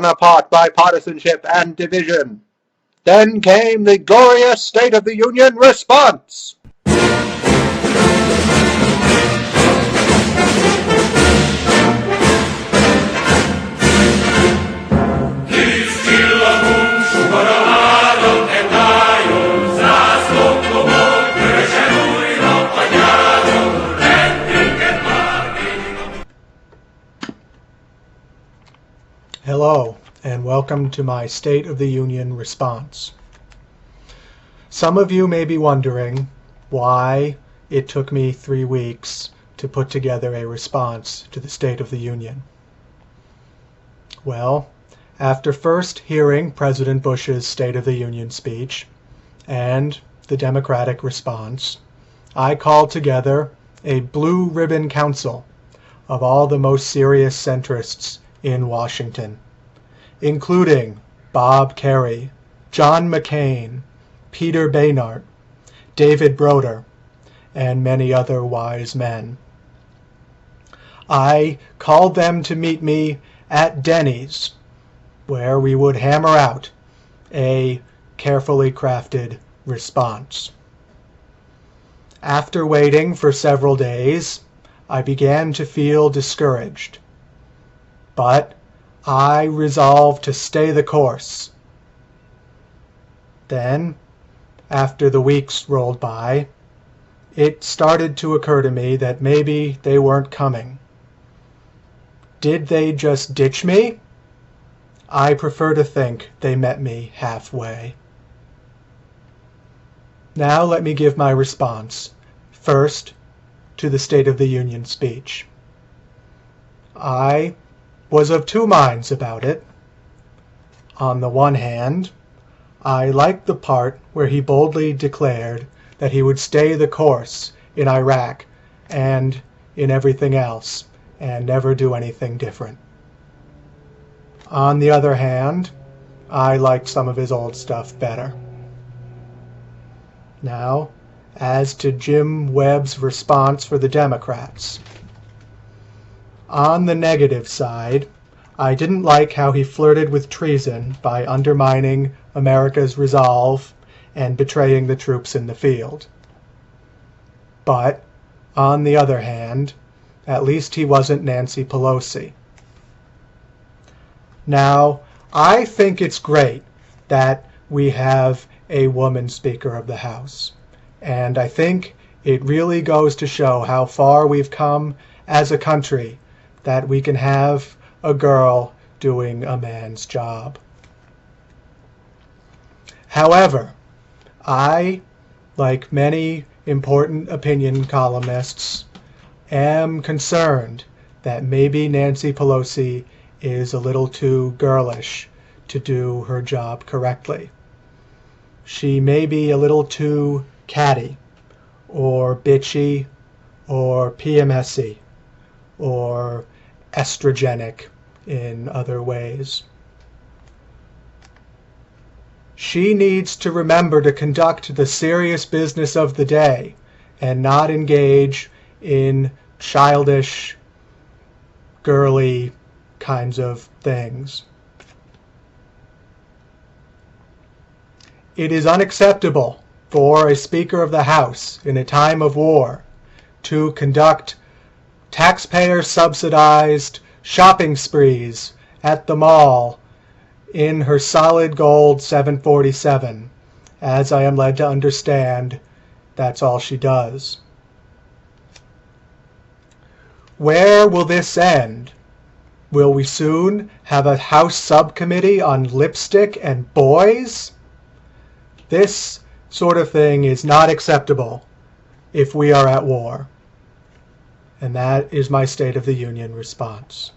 apart by partisanship and division. Then came the glorious State of the Union response. Hello, and welcome to my State of the Union response. Some of you may be wondering why it took me 3 weeks to put together a response to the State of the Union. Well, after first hearing President Bush's State of the Union speech and the Democratic response, I called together a blue ribbon council of all the most serious centrists in Washington, including Bob Kerrey, John McCain, Peter Beinart, David Broder, and many other wise men. I called them to meet me at Denny's, where we would hammer out a carefully crafted response. After waiting for several days, I began to feel discouraged. But I resolved to stay the course. Then, after the weeks rolled by, it started to occur to me that maybe they weren't coming. Did they just ditch me? I prefer to think they met me halfway. Now let me give my response, first to the State of the Union speech. I was of two minds about it. On the one hand, I liked the part where he boldly declared that he would stay the course in Iraq and in everything else and never do anything different. On the other hand, I liked some of his old stuff better. Now, as to Jim Webb's response for the Democrats. On the negative side, I didn't like how he flirted with treason by undermining America's resolve and betraying the troops in the field. But, on the other hand, at least he wasn't Nancy Pelosi. Now, I think it's great that we have a woman Speaker of the House, and I think it really goes to show how far we've come as a country that we can have a girl doing a man's job. However, I, like many important opinion columnists, am concerned that maybe Nancy Pelosi is a little too girlish to do her job correctly. She may be a little too catty, or bitchy, or PMS-y, or estrogenic in other ways. She needs to remember to conduct the serious business of the day and not engage in childish, girly kinds of things. It is unacceptable for a Speaker of the House in a time of war to conduct taxpayer-subsidized shopping sprees at the mall in her solid gold 747. As I am led to understand, that's all she does. Where will this end? Will we soon have a House subcommittee on lipstick and boys? This sort of thing is not acceptable if we are at war. And that is my State of the Union response.